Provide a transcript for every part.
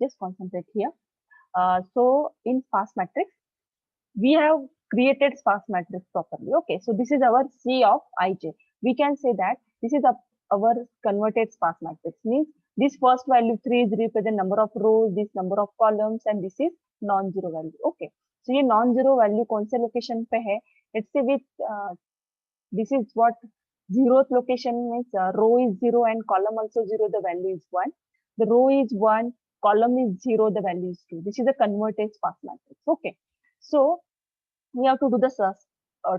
Just concentrate here. So in sparse matrix, we have created sparse matrix properly. Okay, so this is our C of ij. We can say that this is our converted sparse matrix. Means this first value 3 is represent number of rows, this number of columns, and this is non-zero value. Okay, so ये non-zero value कौन से location पे है? Let's say with this is what zeroth location means row is 0 and column also 0, the value is 1. The row is 1, column is 0, the value is 2. This is a converted sparse matrix. Okay, so we have to do the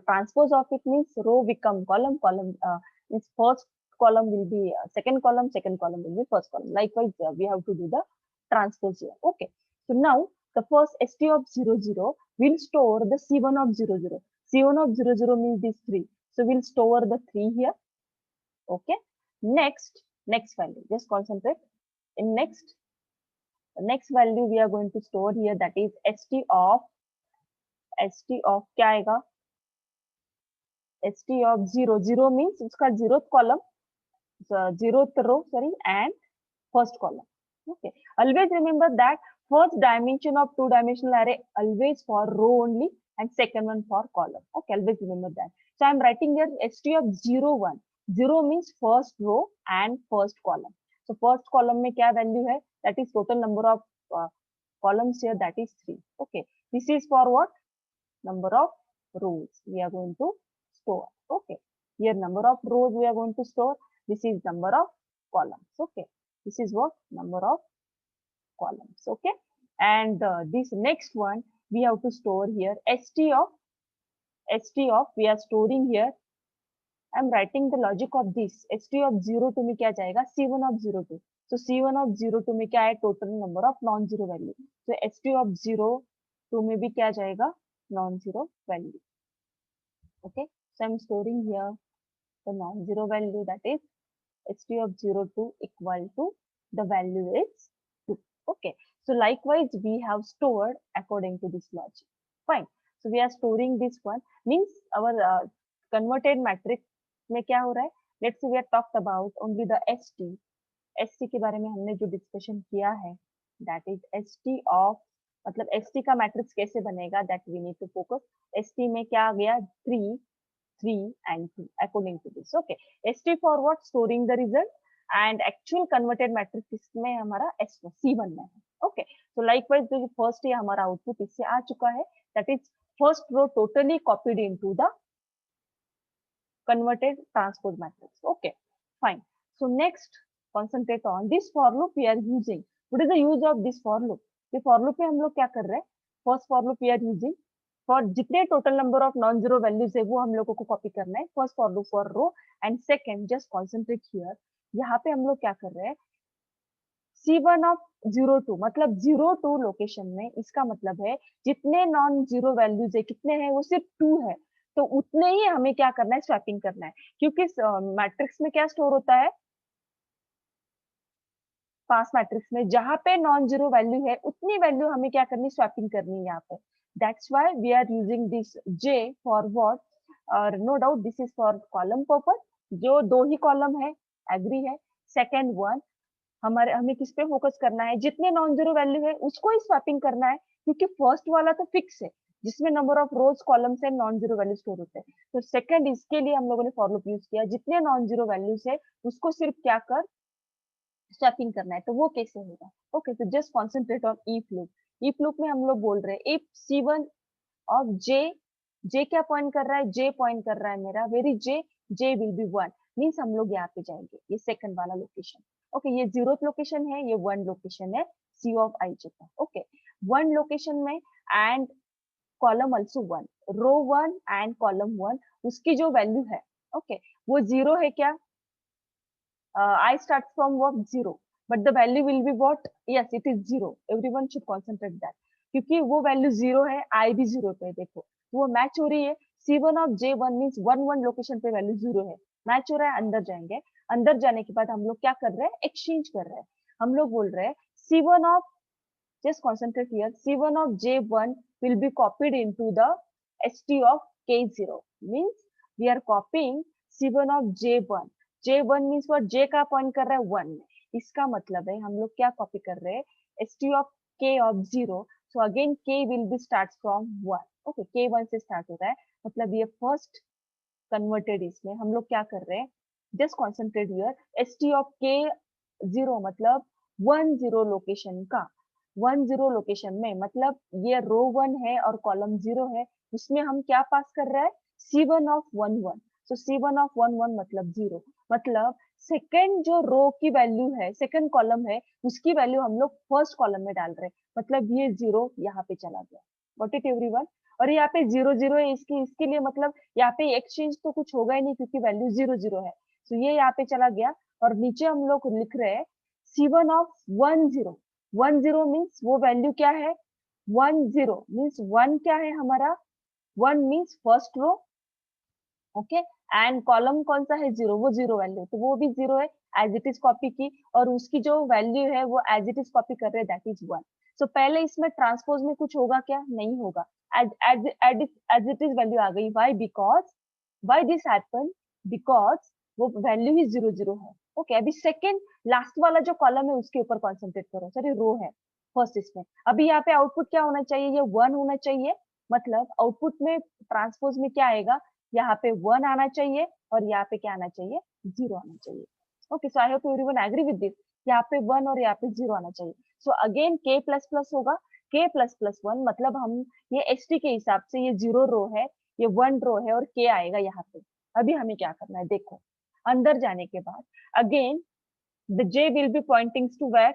transpose of it. Means row become column, column means first column will be second column will be first column. Likewise, we have to do the transpose here. Okay, so now the first st of 0 0 will store the c1 of 0 0. C1 of 0 0 means these 3, so we'll store the 3 here. Okay, next value, just concentrate. In next value we are going to store here, that is st of क्या आएगा? st of 0 0 means उसका 0th column, 0th row, sorry, and first column. Okay, always remember that first dimension of two-dimensional array always for row only and second one for column. Okay, always remember that. So I'm writing here st of 0 1. 0 means first row and first column. So first column में क्या value है? That is total number of columns here, that is 3. Okay, this is for what? Number of rows we are going to store. Okay, here number of rows we are going to store. This is number of columns. Okay, this is what? Number of columns. Okay, and this next one we have to store here st of we are storing here. I am writing the logic of this. st of 02 में क्या जाएगा? c1 of 02. So c1 of 02 में क्या है? Total number of non-zero value. So st of 02 में भी क्या जाएगा? Non-zero value. Okay, so I'm storing here the non-zero value, that is st of 02 equal to the value is 2. Okay, so likewise we have stored according to this logic. Fine, so we are storing this one. Means our converted matrix में क्या हो रहा है? Let's say we have talked about only the st के बारे में हमने जो डिस्कशन किया है, that is st of, मतलब st का मैट्रिक्स कैसे बनेगा, that we need to focus. st में क्या आ गया? 3 and 2 according to this. Okay, st for what? Storing the result, and actual converted matrix इसमें हमारा c1 में है. Okay, so likewise जो first ये हमारा आउटपुट इससे आ चुका है, that is first row totally copied into the converted transpose matrix. Okay, fine. So next, concentrate on this for loop we are using. What is the use of this for loop? ये for loop में हम लोग क्या कर रहे हैं? First for loop we are using for जितने total number of non-zero values है वो हम लोगों को copy करना है. First for loop for row, and second just concentrate here. यहाँ पे हम लोग क्या कर रहे हैं? C1 of 02 मतलब 02 लोकेशन में, इसका मतलब है जितने नॉन जीरो वैल्यूज है कितने हैं? वो सिर्फ 2 है. तो उतने ही हमें क्या करना है? स्वैपिंग करना है, क्योंकि मैट्रिक्स में क्या स्टोर होता है? पास मैट्रिक्स में जहां पे नॉन जीरो वैल्यू है उतनी वैल्यू हमें क्या करनी? स्वैपिंग करनी है यहाँ पे. That's why we are using this j for what, और no doubt this is for column purpose. जो 2 ही कॉलम है, एग्री है. सेकेंड वन, हमें किस पे फोकस करना है? जितने नॉन जीरो वैल्यू है उसको ही स्वैपिंग करना है, क्योंकि फर्स्ट वाला तो फिक्स है जिसमें number of rows columns and non zero value store होते हैं. तो सेकंड इसके लिए हम लोगों ने फॉर लूप यूज किया, जितने नॉन जीरो वैल्यूज है उसको सिर्फ क्या कर? स्वैपिंग करना है. तो वो कैसे होगा? ओके, तो just concentrate on if loop. If loop में हम लोग बोल रहे हैं इफ c1 ऑफ j क्या पॉइंट कर रहा है? j पॉइंट कर रहा है मेरा. Very j will B 1. Means हम लोग यहाँ पे जाएंगे, ये सेकंड वाला लोकेशन. ओके, ये 0th लोकेशन है, ये 1 लोकेशन है c ऑफ ij का. ओके, 1 लोकेशन में and column also 1, row 1 and column 1, उसकी जो वैल्यू है, ओके, वो 0 है क्या? I starts from what? 0, but the value will be what? Yes, it is 0. Everyone should concentrate that, क्योंकि वो वैल्यू 0 है, I भी 0 पे. देखो वो मैच हो रही है. C1 of J1 means 1 location पे वैल्यू 0 है, मैच हो रहा है. अंदर जाएंगे, अंदर जाने के बाद हम लोग क्या कर रहे हैं? एक्सचेंज कर रहे हैं. हम लोग बोल रहे हैं C1 of, just concentrate here, C1 of J1 will be copied into the ST of K0. Means we are copying C1 of J1. J1 means what? J का पॉइंट कर रहा है 1 में, इसका मतलब है हम लोग क्या कॉपी कर रहे हैं, st of k of 0. So again k will be starts from 1. Okay, k 1 से स्टार्ट होता है, मतलब ये फर्स्ट कन्वर्टेड इसमें हम लोग क्या कर रहे हैं, just concentrate here, st of k 0 मतलब 10 लोकेशन का, 10 लोकेशन में मतलब ये रो 1 है और कॉलम 0 है, उसमें हम क्या पास कर रहे हैं, c1 of 1 1. So c1 of 1 1 मतलब 0, मतलब सेकेंड जो रो की वैल्यू है, सेकेंड कॉलम है, उसकी वैल्यू हम लोग फर्स्ट कॉलम में डाल रहे हैं, मतलब ये 0 यहाँ पे चला गया. Got it everyone? और यहाँ पे 0 0 है, इसके लिए मतलब यहाँ पे एक्सचेंज तो कुछ होगा ही नहीं क्योंकि वैल्यू 0 0 है. तो ये यहाँ पे चला गया और नीचे हम लोग लिख रहे हैं c1 of 1 0. 1 0 मीन्स वो वैल्यू क्या है, 1 0 मीन्स 1 क्या है हमारा, 1 means first row. Okay, and column कौन सा है, 0, वो 0 वैल्यू, तो वो भी 0 है, एज इट इज कॉपी की, और उसकी जो वैल्यू है वो एज इट इज कॉपी कर रहे हैं, दैट इज 1. सो पहले इसमें ट्रांसपोज में कुछ होगा क्या, नहीं होगा, एज इट इज वैल्यू आ गई. Why, because, why this happen, because वो वैल्यू ही 0 0 है. ओके, अभी सेकेंड लास्ट वाला जो कॉलम है उसके ऊपर कॉन्सेंट्रेट करो, सॉरी रो है फर्स्ट इसमें. अभी यहाँ पे आउटपुट क्या होना चाहिए, ये 1 होना चाहिए, मतलब आउटपुट में ट्रांसपोज में क्या आएगा, यहाँ पे 1 आना चाहिए और यहाँ पे क्या आना चाहिए, 0 आना चाहिए. Okay, so I hope everyone agree with this, यहाँ पे 1 और यहाँ पे 0 आना चाहिए. So again k plus plus होगा, k प्लस प्लस 1, मतलब हम ये st के हिसाब से ये 0 रो है, ये 1 रो है और k आएगा यहाँ पे. अभी हमें क्या करना है, देखो अंदर जाने के बाद again the j will be pointing to where,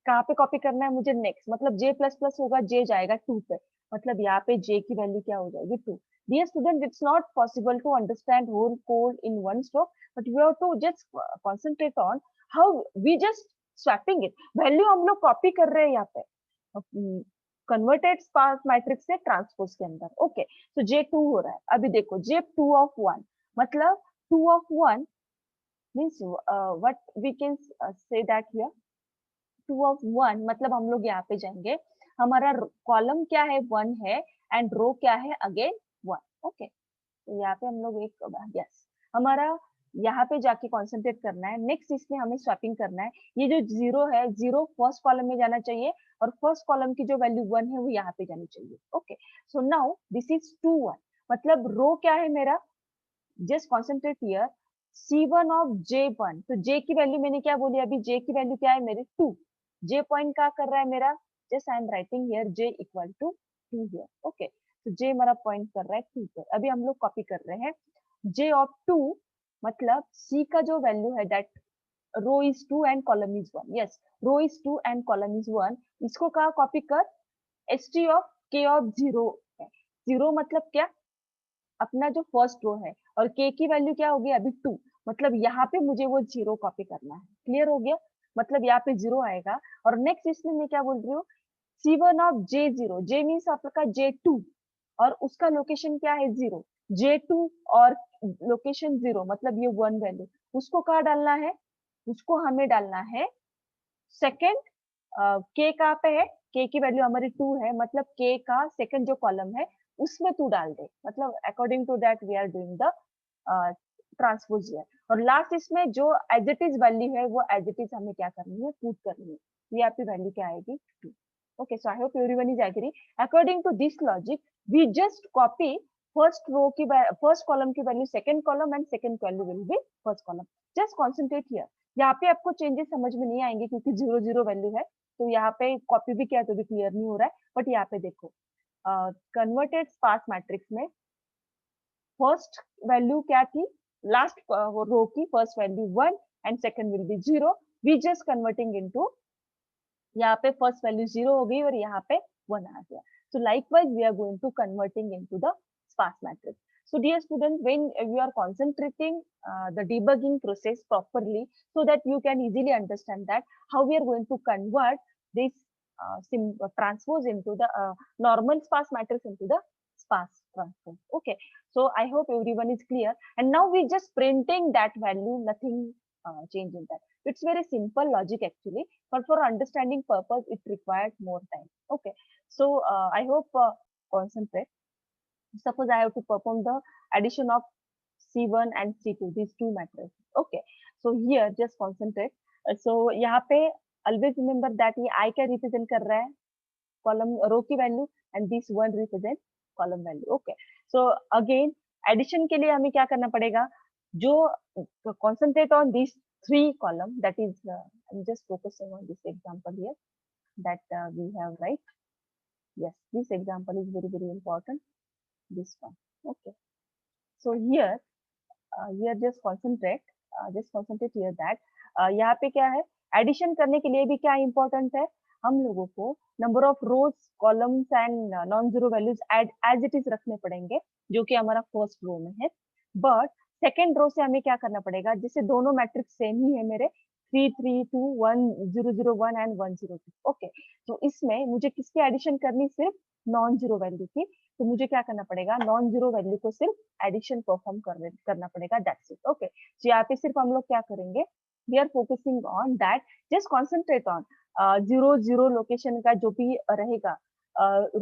कहाँ पे कॉपी करना है मुझे, नेक्स्ट, मतलब j प्लस प्लस होगा, j जाएगा 2 पे, मतलब यहाँ पे j की वैल्यू क्या हो जाएगी, 2. Dear student, it's not possible to understand whole code in one stroke, but we have to just concentrate on how we just swapping it. Value हम लोग कॉपी कर रहे हैं यहाँ पे कन्वर्टेड स्पार्स मैट्रिक्स से ट्रांसपोज के अंदर. ओके, तो J2 हो रहा है. अभी देखो J2 of 1 मतलब 2 of 1 means what we can say that here 2 of 1 मतलब हम लोग यहाँ पे जाएंगे, हमारा कॉलम क्या है, 1 है, एंड रो क्या है, अगेन 1. ओके, तो यहाँ पे हम लोग एक, यस, हमारा यहाँ पे जाके कॉन्सेंट्रेट करना है. नेक्स्ट इसमें हमें स्वैपिंग करना है, ये जो 0 है, 0 फर्स्ट कॉलम में जाना चाहिए और फर्स्ट कॉलम की जो वैल्यू 1 है वो यहाँ पे जानी चाहिए. Okay, so now this is 2 1, मतलब रो क्या है मेरा, just concentrate here, c1 of j1, तो j की वैल्यू मैंने क्या बोली अभी, j की वैल्यू क्या है मेरी 2, j पॉइंट क्या कर रहा है मेरा, just I am writing here j equal to 2 here. Okay, तो j हमारा पॉइंट कर रहा है 2 पर. अभी हम लोग कॉपी कर रहे हैं j ऑफ 2, मतलब c का जो वैल्यू है that row is 2 and column is 1. Yes, row is 2 and column is 1, इसको कहा कॉपी कर, st ऑफ k ऑफ 0 है. 0 मतलब क्या, अपना जो फर्स्ट रो है, और k की वैल्यू क्या होगी अभी 2, मतलब यहाँ पे मुझे वो 0 कॉपी करना है. क्लियर हो गया, मतलब यहाँ पे 0 आएगा. और नेक्स्ट इसमें मैं क्या बोल रही हूँ, c1 of j0, j means आपका j2 और उसका लोकेशन क्या है 0, j2 और लोकेशन 0 मतलब ये 1 वैल्यू, उसको कहाँ डालना है, उसको हमें डालना है सेकेंड, k कहाँ पे है, k की वैल्यू हमारी 2 है, मतलब k का सेकेंड जो कॉलम है उसमें 2 डाल दे, मतलब according to that we are doing the transpose here. और लास्ट इसमें जो एज इट इज वैल्यू है वो एज इट इज हमें क्या करनी है, पुट करनी है. ये आपकी वैल्यू क्या आएगी, 2. Okay, so I hope everyone is agree. According to this logic, we just copy first row की first column की value second column and second value will be first column. Just concentrate here. यहाँ पे आपको changes समझ में नहीं आएंगे क्योंकि 0 0 वैल्यू है, तो यहाँ पे कॉपी भी क्या है तो भी क्लियर नहीं हो रहा है. बट यहाँ पे देखो कन्वर्टेड स्पार्स मैट्रिक्स में फर्स्ट वैल्यू क्या थी, लास्ट रो की first value 1 and second will be 0. We just converting into, यहाँ पे फर्स्ट वैल्यू 0 हो गई और यहाँ पे 1 आ गया. So likewise we are going to converting into the sparse matrix. So dear student, when you are concentrating the debugging process properly, so that you can easily understand that how we are going to convert this transpose into the normal sparse matrix into the sparse transpose. Okay, so I hope everyone is clear, and now we just printing that value, nothing change in that. It's very simple logic actually, but for understanding purpose it requires more time. Okay, so I hope concentrate. Suppose I have to perform the addition of c1 and c2, these two matrices. Okay, so here just concentrate. So यहाँ पे always remember that ये I क्या represent कर रहा है column row की value and this one represent column value. Okay. So again addition के लिए हमें क्या करना पड़ेगा, जो concentrate on these three column, that is I'm just focusing on this example here that we have, right? Yes, this example is very very important, this one. Okay. So here just concentrate here that यहाँ पे क्या है, addition करने के लिए भी क्या important है, हम लोगों को number of rows columns and non zero values as it is रखने पड़ेंगे, जो कि हमारा फर्स्ट रो में है। बट सेकेंड रो से हमें क्या करना पड़ेगा, जैसे दोनों मैट्रिक्स सेम ही है मेरे, 3 3 2 1 0 0 1 एंड 1 0 2। ओके, तो इसमें मुझे किसकी एडिशन करनी, सिर्फ नॉन जीरो वैल्यू की। तो मुझे क्या करना पड़ेगा, नॉन जीरो वैल्यू को सिर्फ एडिशन परफॉर्म करना पड़ेगा, दैट्स इट। ओके, तो यहाँ पे सिर्फ हम लोग क्या करेंगे, we are focusing on that, just concentrate on zero zero location का जो भी रहेगा,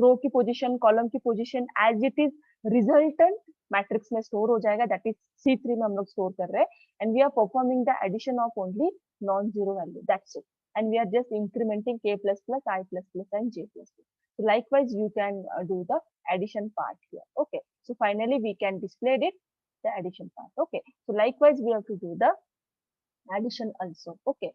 रो की पोजीशन, कॉलम की position as it is resultant matrix में स्टोर हो जाएगा, दैट इज C3 में हम लोग स्टोर कर रहे हैं, and we are performing the addition of only non zero value, that's it, and we are just incrementing K plus plus I plus plus and J plus plus. So likewise you can do the addition part here. Okay, so finally we can display it, the addition part. Okay, so likewise we have to do the addition also. Okay,